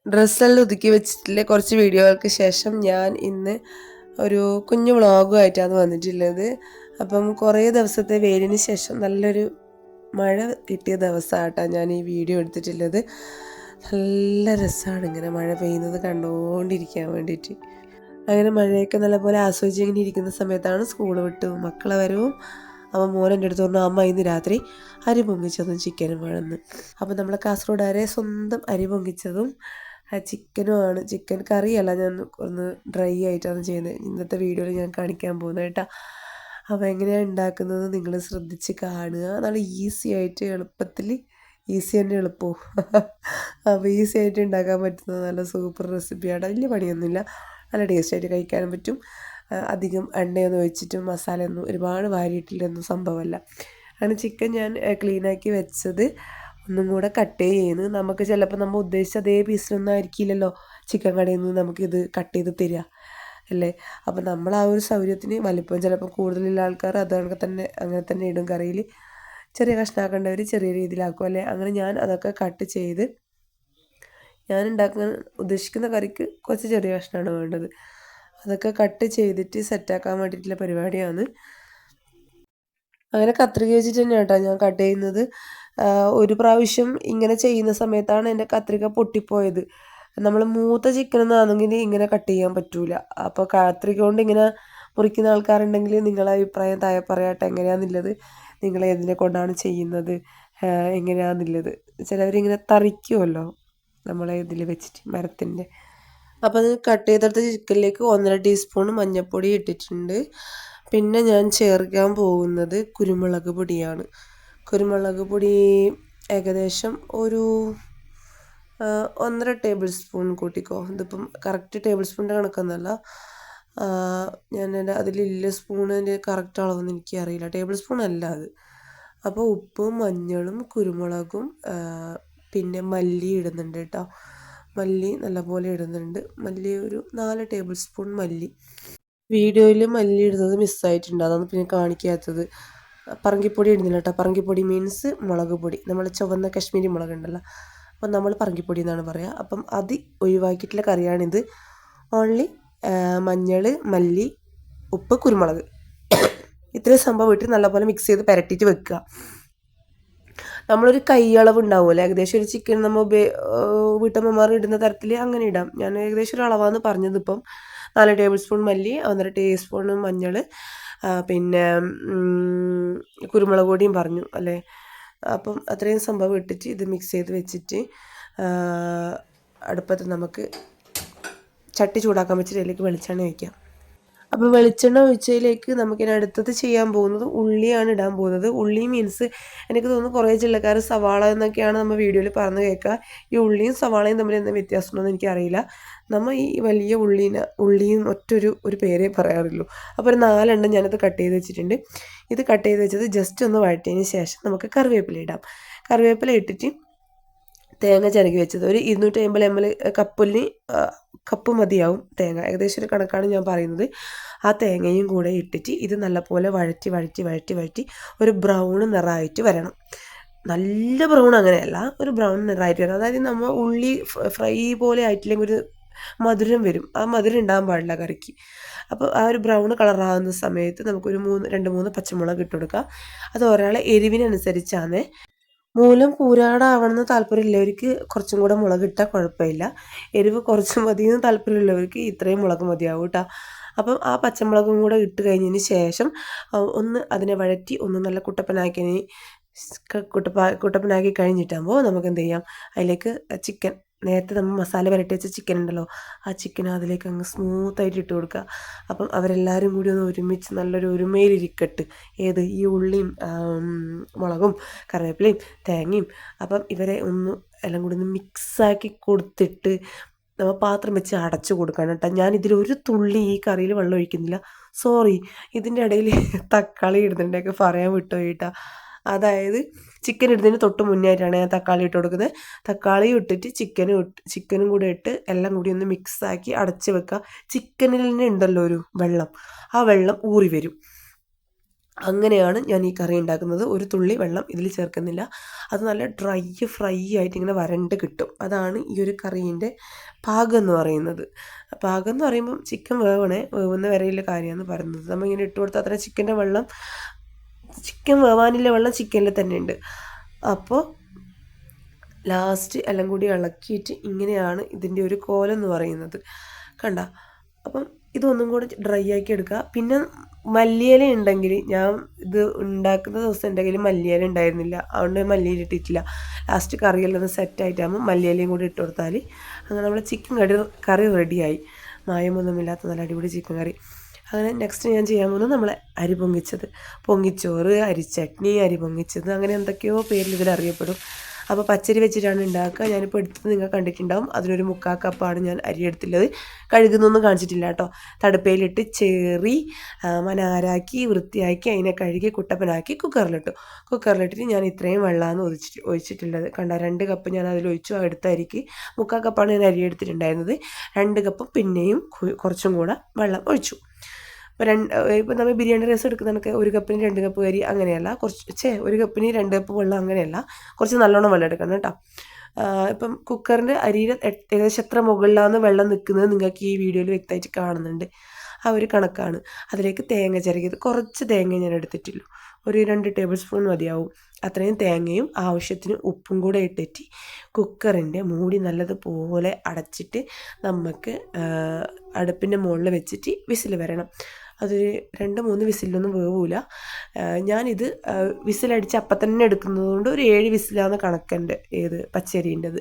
ഡ്രസ്സെല്ലാം ഒതുക്കി വെച്ചിട്ടുള്ള കുറച്ച് വീഡിയോകൾക്ക് ശേഷം ഞാൻ ഇന്ന് ഒരു കുഞ്ഞു വ്ളോഗുമായിട്ടാണ് വന്നിട്ടുള്ളത്. അപ്പം കുറേ ദിവസത്തെ വെയിലിന് ശേഷം നല്ലൊരു മഴ കിട്ടിയ ദിവസമായിട്ടാണ് ഞാൻ ഈ വീഡിയോ എടുത്തിട്ടുള്ളത്. നല്ല രസമാണ് ഇങ്ങനെ മഴ പെയ്യുന്നത് കണ്ടുകൊണ്ടിരിക്കാൻ വേണ്ടിയിട്ട്. അങ്ങനെ മഴയൊക്കെ നല്ലപോലെ ആസ്വദിച്ച് ഇങ്ങനെ ഇരിക്കുന്ന സമയത്താണ് സ്കൂൾ വിട്ട് മക്കളെ വരവും. അപ്പം മോൻ എൻ്റെ അടുത്ത് പറഞ്ഞു, അമ്മ ഇന്ന് രാത്രി അരി പൊങ്ങിച്ചതും ചിക്കനും വേണമെന്ന്. അപ്പം നമ്മളെ കാസർഗോഡുകാരെ സ്വന്തം അരി പൊങ്ങിച്ചതും ചിക്കനുമാണ്. ചിക്കൻ കറിയല്ല, ഞാൻ ഒന്ന് ഡ്രൈ ആയിട്ടാണ് ചെയ്യുന്നത്. ഇന്നത്തെ വീഡിയോയിൽ ഞാൻ കാണിക്കാൻ പോകുന്നത് കേട്ടോ. അപ്പോൾ എങ്ങനെയാണ് ഉണ്ടാക്കുന്നത് നിങ്ങൾ ശ്രദ്ധിച്ച് കാണുക. നല്ല ഈസി ആയിട്ട് എളുപ്പത്തിൽ, ഈസി തന്നെ എളുപ്പവും അപ്പോൾ ഈസി ആയിട്ട് ഉണ്ടാക്കാൻ പറ്റുന്ന നല്ല സൂപ്പർ റെസിപ്പിയാണ്. വലിയ പണിയൊന്നുമില്ല, നല്ല ടേസ്റ്റായിട്ട് കഴിക്കാനും പറ്റും. അധികം എണ്ണയൊന്നും ഒഴിച്ചിട്ടും മസാലയൊന്നും ഒരുപാട് വാരിയിട്ടില്ലൊന്നും സംഭവമല്ല. അങ്ങനെ ചിക്കൻ ഞാൻ ക്ലീനാക്കി വെച്ചത് ഒന്നും കൂടെ കട്ട് ചെയ്യുന്നു. നമുക്ക് ചിലപ്പോൾ നമ്മൾ ഉദ്ദേശിച്ച അതേ പീസിലൊന്നും ആയിരിക്കില്ലല്ലോ ചിക്കൻ കടയിൽ നിന്ന് നമുക്കിത് കട്ട് ചെയ്ത് തരിക അല്ലേ. അപ്പോൾ നമ്മൾ ആ ഒരു സൗകര്യത്തിന് വലിപ്പം ചിലപ്പോൾ കൂടുതലുള്ള ആൾക്കാർ അതൊക്കെ തന്നെ അങ്ങനെ തന്നെ ഇടും കറിയിൽ. ചെറിയ കഷ്ണമാക്കേണ്ടവർ ചെറിയ രീതിയിലാക്കും അല്ലേ. അങ്ങനെ ഞാൻ അതൊക്കെ കട്ട് ചെയ്ത്, ഞാൻ ഉണ്ടാക്കാൻ ഉദ്ദേശിക്കുന്ന കറിക്ക് കുറച്ച് ചെറിയ കഷ്ണമാണ് വേണ്ടത്. അതൊക്കെ കട്ട് ചെയ്തിട്ട് സെറ്റാക്കാൻ വേണ്ടിയിട്ടുള്ള പരിപാടിയാണ്. അങ്ങനെ കത്രിക വെച്ചിട്ട് തന്നെ കേട്ടോ ഞാൻ കട്ട് ചെയ്യുന്നത്. ഒരു പ്രാവശ്യം ഇങ്ങനെ ചെയ്യുന്ന സമയത്താണ് എൻ്റെ കത്രിക പൊട്ടിപ്പോയത്. നമ്മൾ മൂത്ത ചിക്കനൊന്നാണെങ്കിൽ ഇങ്ങനെ കട്ട് ചെയ്യാൻ പറ്റൂല. അപ്പോൾ കത്രിക കൊണ്ട് ഇങ്ങനെ മുറിക്കുന്ന ആൾക്കാരുണ്ടെങ്കിൽ നിങ്ങളെ അഭിപ്രായം താഴെ പറയാട്ടെ എങ്ങനെയാണെന്നുള്ളത്. നിങ്ങൾ ഏതിനെ കൊണ്ടാണ് ചെയ്യുന്നത്, എങ്ങനെയാണെന്നുള്ളത്. ചിലവരിങ്ങനെ തറിക്കുമല്ലോ നമ്മളെ ഇതിൽ വെച്ചിട്ട് മരത്തിൻ്റെ. അപ്പോൾ അത് കട്ട് ചെയ്തെടുത്ത ചിക്കനിലേക്ക് 1.5 ടീസ്പൂൺ മഞ്ഞൾപ്പൊടി ഇട്ടിട്ടുണ്ട്. പിന്നെ ഞാൻ ചേർക്കാൻ പോകുന്നത് കുരുമുളക് പൊടിയാണ്. കുരുമുളക് പൊടി ഏകദേശം ഒരു 1.5 ടേബിൾ സ്പൂൺ കൂട്ടിക്കോ. ഇതിപ്പം കറക്റ്റ് ടേബിൾ സ്പൂണിൻ്റെ കണക്കൊന്നുമല്ല. ഞാൻ അതിലില്ല സ്പൂണിൻ്റെ കറക്റ്റ് അളവൊന്നും എനിക്കറിയില്ല. ടേബിൾ സ്പൂൺ അല്ല അത്. അപ്പോൾ ഉപ്പും മഞ്ഞളും കുരുമുളകും പിന്നെ മല്ലി ഇടുന്നുണ്ട് കേട്ടോ. മല്ലി നല്ലപോലെ ഇടുന്നുണ്ട്. മല്ലി ഒരു 4 ടേബിൾ സ്പൂൺ മല്ലി. വീഡിയോയിൽ മല്ലി ഇടുന്നത് മിസ്സായിട്ടുണ്ട്, അതാണ് പിന്നെ കാണിക്കാത്തത്. പറങ്കിപ്പൊടി ഇടുന്നില്ല കേട്ടോ. പറങ്കിപ്പൊടി മീൻസ് മുളക് പൊടി, നമ്മൾ ചുവന്ന കശ്മീരി മുളക് ഉണ്ടല്ലോ, അപ്പം നമ്മൾ പറങ്കിപ്പൊടി എന്നാണ് പറയുക. അപ്പം അത് ഒഴിവാക്കിയിട്ടുള്ള കറിയാണിത്. ഓൺലി മഞ്ഞൾ, മല്ലി, ഉപ്പ്, കുരുമുളക്, ഇത്രയും സംഭവം ഇട്ട് നല്ലപോലെ മിക്സ് ചെയ്ത് പുരട്ടിയിട്ട് വെക്കുക. നമ്മളൊരു കൈയളവ് ഉണ്ടാവുമല്ലോ, ഏകദേശം ഒരു ചിക്കൻ നമ്മൾ വീട്ടമ്മമാർ ഇടുന്ന തരത്തിൽ അങ്ങനെ ഇടാം. ഞാൻ ഏകദേശം ഒരു അളവാണ് പറഞ്ഞത്. ഇപ്പം 4 ടേബിൾ സ്പൂൺ മല്ലി, 1.5 ടീസ്പൂൺ മഞ്ഞൾ, പിന്നെ കുരുമുളക് പൊടിയും പറഞ്ഞു അല്ലേ. അപ്പം അത്രയും സംഭവം ഇട്ടിട്ട് ഇത് മിക്സ് ചെയ്ത് വെച്ചിട്ട് അടുപ്പത്ത് നമുക്ക് ചട്ടി ചൂടാക്കാൻ വെച്ചിട്ട് അതിലേക്ക് വെളിച്ചെണ്ണ ഒഴിക്കാം. അപ്പോൾ വെളിച്ചെണ്ണ ഒഴിച്ചതിലേക്ക് നമുക്കിനി അടുത്തത് ചെയ്യാൻ പോകുന്നത് ഉള്ളിയാണ് ഇടാൻ പോകുന്നത്. ഉള്ളി മീൻസ് എനിക്ക് തോന്നുന്നു കുറേ ജില്ലക്കാർ സവാള എന്നൊക്കെയാണ് നമ്മൾ വീഡിയോയിൽ പറഞ്ഞു കേൾക്കുക. ഈ ഉള്ളിയും സവാളയും തമ്മിൽ എന്താ വ്യത്യാസമുണ്ടെന്ന് എനിക്കറിയില്ല. നമ്മൾ ഈ വലിയ ഉള്ളിയും ഒരു പേരേ പറയാറുള്ളൂ. അപ്പോൾ ഒരു 4 എണ്ണം ഞാനത് കട്ട് ചെയ്ത് വെച്ചിട്ടുണ്ട്. ഇത് കട്ട് ചെയ്ത് വെച്ചത് ജസ്റ്റ് ഒന്ന് വഴറ്റിയതിന് ശേഷം നമുക്ക് കറിവേപ്പില ഇടാം. കറിവേപ്പില ഇട്ടിട്ട് തേങ്ങ ചിരകി വെച്ചത് ഒരു 250 ml കപ്പ് മതിയാവും തേങ്ങ. ഏകദേശം ഒരു കണക്കാണ് ഞാൻ പറയുന്നത്. ആ തേങ്ങയും കൂടെ ഇട്ടിട്ട് ഇത് നല്ലപോലെ വഴറ്റി ഒരു ബ്രൗൺ നിറമായിട്ട് വരണം. നല്ല ബ്രൗൺ അങ്ങനെയല്ല, ഒരു ബ്രൗൺ നിറമായിട്ട് വരണം. അതായത് നമ്മൾ ഉള്ളി ഫ്രൈ പോലെ ആയിട്ടില്ലെങ്കിൽ ഒരു മധുരം വരും. ആ മധുരം ഉണ്ടാകാൻ പാടില്ല കറിക്ക്. അപ്പോൾ ആ ഒരു ബ്രൗൺ കളറാകുന്ന സമയത്ത് നമുക്കൊരു 2-3 പച്ചമുളക് ഇട്ട് കൊടുക്കുക. അത് ഒരാളെ എരിവിനനുസരിച്ചാണ്. മൂലം പൂരാടാവണമെന്ന് താല്പര്യമുള്ളവർക്ക് കുറച്ചും കൂടെ മുളക് ഇട്ടാൽ കുഴപ്പമില്ല. എരിവ് കുറച്ച് മതിയെന്ന് താല്പര്യമുള്ളവർക്ക് ഇത്രയും മുളക് മതിയാവും കേട്ടോ. അപ്പം ആ പച്ചമുളകും കൂടെ ഇട്ട് കഴിഞ്ഞതിന് ശേഷം ഒന്ന് അതിനെ വഴറ്റി ഒന്ന് നല്ല കുട്ടപ്പനാക്കി കഴിഞ്ഞിട്ടാകുമ്പോൾ നമുക്ക് എന്ത് ചെയ്യാം, അതിലേക്ക് ചിക്കൻ, നേരത്തെ നമ്മൾ മസാല പുരട്ടി വെച്ച ചിക്കൻ ഉണ്ടല്ലോ, ആ ചിക്കൻ അതിലേക്ക് അങ്ങ് സ്മൂത്തായിട്ട് ഇട്ട് കൊടുക്കുക. അപ്പം അവരെല്ലാവരും കൂടി ഒന്ന് ഒരുമിച്ച് നല്ലൊരു ഒരുമയിലിരിക്കട്ട്. ഏത് ഈ ഉള്ളിയും മുളകും കറിവേപ്പിലയും തേങ്ങയും. അപ്പം ഇവരെ എല്ലാം കൂടി ഒന്ന് മിക്സാക്കി കൊടുത്തിട്ട് നമ്മൾ പാത്രം വെച്ച് അടച്ചു കൊടുക്കണം കേട്ടോ. ഞാനിതിൽ ഒരു തുള്ളി ഈ കറിയിൽ വെള്ളം ഒഴിക്കുന്നില്ല. സോറി, ഇതിൻ്റെ ഇടയിൽ തക്കാളി ഇടുന്നുണ്ടൊക്കെ പറയാൻ വിട്ടുപോയിട്ടാ. അതായത് ചിക്കൻ ഇടുന്നതിന് തൊട്ട് മുന്നായിട്ടാണ് ഞാൻ തക്കാളി ഇട്ട് കൊടുക്കുന്നത്. തക്കാളി ഇട്ടിട്ട് ചിക്കനും കൂടെ ഇട്ട് എല്ലാം കൂടി ഒന്ന് മിക്സാക്കി അടച്ച് വെക്കുക. ചിക്കനിൽ തന്നെ ഉണ്ടല്ലോ ഒരു വെള്ളം, ആ വെള്ളം ഊറി വരും. അങ്ങനെയാണ് ഞാൻ ഈ കറി ഉണ്ടാക്കുന്നത്. ഒരു തുള്ളി വെള്ളം ഇതിൽ ചേർക്കുന്നില്ല. അത് നല്ല ഡ്രൈ ഫ്രൈ ആയിട്ട് ഇങ്ങനെ വരണ്ട് കിട്ടും. അതാണ് ഈ ഒരു കറീൻ്റെ പാകം എന്ന് പറയുന്നത്. പാകം എന്ന് പറയുമ്പം ചിക്കൻ വേവുന്ന വരെയുള്ള കാര്യമാണ് പറയുന്നത്. നമ്മളിങ്ങനെ ഇട്ട് കൊടുത്താൽ അത്ര ചിക്കൻ വേവാനില്ല വെള്ളം ചിക്കനിൽ തന്നെ ഉണ്ട്. അപ്പോൾ ലാസ്റ്റ് എല്ലാം കൂടി ഇളക്കിയിട്ട് ഇങ്ങനെയാണ് ഇതിൻ്റെ ഒരു കോലം എന്ന് പറയുന്നത്. കണ്ട, അപ്പം ഇതൊന്നും കൂടി ഡ്രൈ ആക്കി എടുക്കുക. പിന്നെ മല്ലിയില ഉണ്ടെങ്കിൽ, ഞാൻ ഇത് ഉണ്ടാക്കുന്ന ദിവസം എൻ്റെ കയ്യിൽ മല്ലിയില ഉണ്ടായിരുന്നില്ല, അതുകൊണ്ട് മല്ലിയില ഇട്ടിട്ടില്ല. ലാസ്റ്റ് കറിയെല്ലാം ഒന്ന് സെറ്റായിട്ടാകുമ്പോൾ മല്ലിയിലയും കൂടി ഇട്ട് കൊടുത്താൽ അങ്ങനെ നമ്മൾ ചിക്കൻ കറി റെഡിയായി. മായമൊന്നുമില്ലാത്ത നല്ല അടിപൊളി ചിക്കൻ കറി. അങ്ങനെ നെക്സ്റ്റ് ഞാൻ ചെയ്യാൻ പോകുന്നത് നമ്മളെ അരി പൊങ്ങിച്ചോറ്, അരിച്ചട്നി, അരി പൊങ്ങിച്ചത്, അങ്ങനെ എന്തൊക്കെയോ പേരിൽ ഇതിൽ അറിയപ്പെടും. അപ്പോൾ പച്ചരി വെച്ചിട്ടാണ് ഉണ്ടാക്കുക. ഞാനിപ്പോൾ എടുത്തത് നിങ്ങൾ കണ്ടിട്ടുണ്ടാവും. അതിനൊരു 3/4 കപ്പാണ് ഞാൻ അരി എടുത്തുള്ളത്. കഴുകുന്നൊന്നും കാണിച്ചിട്ടില്ല കേട്ടോ. തടുപ്പയിലിട്ട് ചേറി മനാരാക്കി വൃത്തിയാക്കി അതിനെ കഴുകി കുട്ടപ്പനാക്കി കുക്കറിലിട്ടിട്ട് ഞാൻ ഇത്രയും വെള്ളമാണ് ഒഴിച്ചിട്ടുള്ളത്. കണ്ട, 2 കപ്പ് ഞാൻ അതിൽ ഒഴിച്ചു. എടുത്ത അരിക്ക് 3/4 കപ്പാണ് ഞാൻ അരി എടുത്തിട്ടുണ്ടായിരുന്നത്. 2 കപ്പ് പിന്നെയും കുറച്ചും കൂടെ വെള്ളം ഒഴിച്ചു. ഇപ്പം നമ്മൾ ബിരിയാണി റൈസ് എടുക്കുന്നതൊക്കെ 1 കപ്പിന് 2 കപ്പ് അരി അങ്ങനെയല്ല, 1 കപ്പിന് 2 കപ്പ് വെള്ളം അങ്ങനെയല്ല, കുറച്ച് നല്ലോണം വെള്ളം എടുക്കണം കേട്ടോ. ഇപ്പം കുക്കറിൻ്റെ അരിയിൽ ഏകദേശം എത്ര മുകളിലാണ് വെള്ളം നിൽക്കുന്നത് നിങ്ങൾക്ക് ഈ വീഡിയോയിൽ വ്യക്തമായിട്ട് കാണുന്നുണ്ട്. ആ ഒരു കണക്കാണ്. അതിലേക്ക് തേങ്ങ ചിരകിയത്, കുറച്ച് തേങ്ങ ഞാൻ എടുത്തിട്ടുള്ളൂ, ഒരു 2 ടേബിൾ സ്പൂൺ മതിയാവും. അത്രയും തേങ്ങയും ആവശ്യത്തിന് ഉപ്പും കൂടെ ഇട്ടിട്ട് കുക്കറിൻ്റെ മൂടി നല്ലതുപോലെ അടച്ചിട്ട് നമുക്ക് അടുപ്പിൻ്റെ മുകളിൽ വെച്ചിട്ട് വിസിൽ വരണം. അതൊരു 2-3 വിസിലൊന്നും വേവില്ല. ഞാനിത് വിസിലടിച്ച് അപ്പം തന്നെ എടുക്കുന്നതുകൊണ്ട് ഒരു 7 വിസിലാണ് കണക്കെൻ്റെ പച്ചരീൻ്റെത്.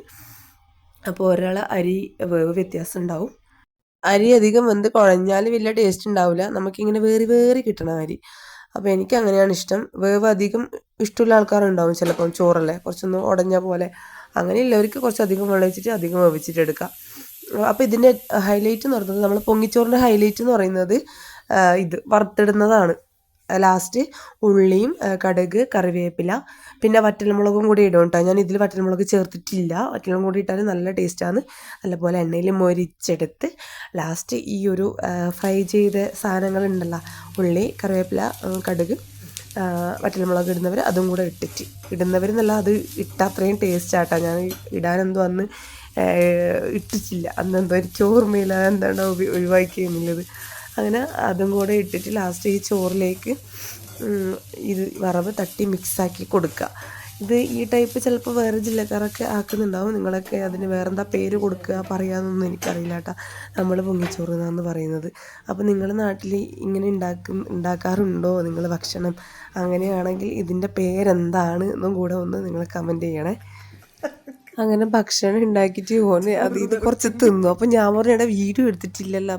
അപ്പോൾ ഒരാളെ അരി വേവ് വ്യത്യാസം ഉണ്ടാവും. അരി അധികം വെന്ത് കുഴഞ്ഞാൽ വലിയ ടേസ്റ്റ് ഉണ്ടാവില്ല. നമുക്കിങ്ങനെ വേറി കിട്ടണം അരി. അപ്പോൾ എനിക്ക് അങ്ങനെയാണ് ഇഷ്ടം. വേവ് അധികം ഇഷ്ടമുള്ള ആൾക്കാരുണ്ടാവും ചിലപ്പം, ചോറല്ലേ കുറച്ചൊന്ന് ഉടഞ്ഞ പോലെ. അങ്ങനെയുള്ളവർക്ക് കുറച്ചധികം വെള്ളം ഒഴിച്ചിട്ട് അധികം വേവിച്ചിട്ട് എടുക്കാം. അപ്പോൾ ഇതിൻ്റെ ഹൈലൈറ്റ് എന്ന് പറയുന്നത്, നമ്മൾ പൊങ്ങിച്ചോറിൻ്റെ ഹൈലൈറ്റ് എന്ന് പറയുന്നത് ഇത് വറുത്തിടുന്നതാണ്. ലാസ്റ്റ് ഉള്ളിയും കടുക്, കറിവേപ്പില, പിന്നെ വറ്റൽമുളകും കൂടി ഇടും കേട്ടോ. ഞാൻ ഇതിൽ വറ്റൽമുളക് ചേർത്തിട്ടില്ല. വറ്റൽമുളക് കൂടി ഇട്ടാൽ നല്ല ടേസ്റ്റാണ്. നല്ലപോലെ എണ്ണയിൽ മൊരിച്ചെടുത്ത് ലാസ്റ്റ് ഈ ഒരു ഫ്രൈ ചെയ്ത സാധനങ്ങളുണ്ടല്ലോ, ഉള്ളി, കറിവേപ്പില, കടുക്, വറ്റൽമുളക് ഇടുന്നവർ അതും കൂടെ ഇടുന്നവരെന്നല്ല, അത് ഇട്ടാൽ അത്രയും ടേസ്റ്റാട്ടോ. ഞാൻ ഇടാനെന്തോ അന്ന് ഇട്ടിട്ടില്ല, അന്നെന്തോ എനിക്ക് ഓർമ്മയില്ല, എന്താണ് ഒഴിവാക്കിയെന്നുള്ളത്. അങ്ങനെ അതും കൂടെ ഇട്ടിട്ട് ലാസ്റ്റ് ഈ ചോറിലേക്ക് ഇത് വറവ് തട്ടി മിക്സാക്കി കൊടുക്കുക. ഈ ടൈപ്പ് ചിലപ്പോൾ വേറെ ജില്ലക്കാരൊക്കെ ആക്കുന്നുണ്ടാവും. നിങ്ങളൊക്കെ അതിന് വേറെന്താ പേര് കൊടുക്കുക പറയാമെന്നൊന്നും എനിക്കറിയില്ല കേട്ടോ. നമ്മൾ പൊങ്ങിച്ചോറ് എന്നാണ് പറയുന്നത്. അപ്പോൾ നിങ്ങളുടെ നാട്ടിൽ ഇങ്ങനെ ഉണ്ടാക്കാറുണ്ടോ നിങ്ങൾ ഭക്ഷണം? അങ്ങനെയാണെങ്കിൽ ഇതിൻ്റെ പേരെന്താണ് എന്നും കൂടെ ഒന്ന് നിങ്ങൾ കമൻറ്റ് ചെയ്യണേ. അങ്ങനെ ഭക്ഷണം ഉണ്ടാക്കിയിട്ട് ഇത് കുറച്ച് തിന്നു. അപ്പം ഞാൻ പറഞ്ഞ വീഡിയോ എടുത്തിട്ടില്ലല്ലോ,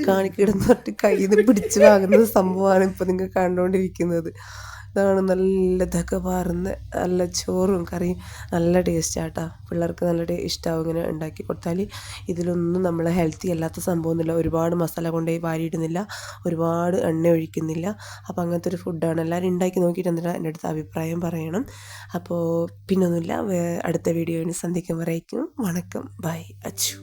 കാണിക്കിടുന്ന് പറഞ്ഞിട്ട് കയ്യിൽ നിന്ന് പിടിച്ച് വാങ്ങുന്ന സംഭവമാണ് ഇപ്പോൾ നിങ്ങൾ കണ്ടുകൊണ്ടിരിക്കുന്നത്. ഇതാണ് നല്ല ഇതൊക്കെ പാർന്ന് നല്ല ചോറും കറിയും നല്ല ടേസ്റ്റാട്ടോ. പിള്ളേർക്ക് നല്ല ഇഷ്ടമാവും ഇങ്ങനെ ഉണ്ടാക്കി കൊടുത്താൽ. ഇതിലൊന്നും നമ്മൾ ഹെൽത്തി അല്ലാത്ത സംഭവമൊന്നുമില്ല. ഒരുപാട് മസാല കൊണ്ടുപോയി വാരിയിടുന്നില്ല, ഒരുപാട് എണ്ണ ഒഴിക്കുന്നില്ല. അപ്പോൾ അങ്ങനത്തെ ഒരു ഫുഡാണ്. എല്ലാവരും ഉണ്ടാക്കി നോക്കിയിട്ട് എന്നിട്ട് എൻ്റെ അടുത്ത് അഭിപ്രായം പറയണം. അപ്പോൾ പിന്നൊന്നുമില്ല, അടുത്ത വീഡിയോയിൽ സന്ധിക്കുമ്പോഴേക്കും വണക്കം, ബൈ, അച്ചു.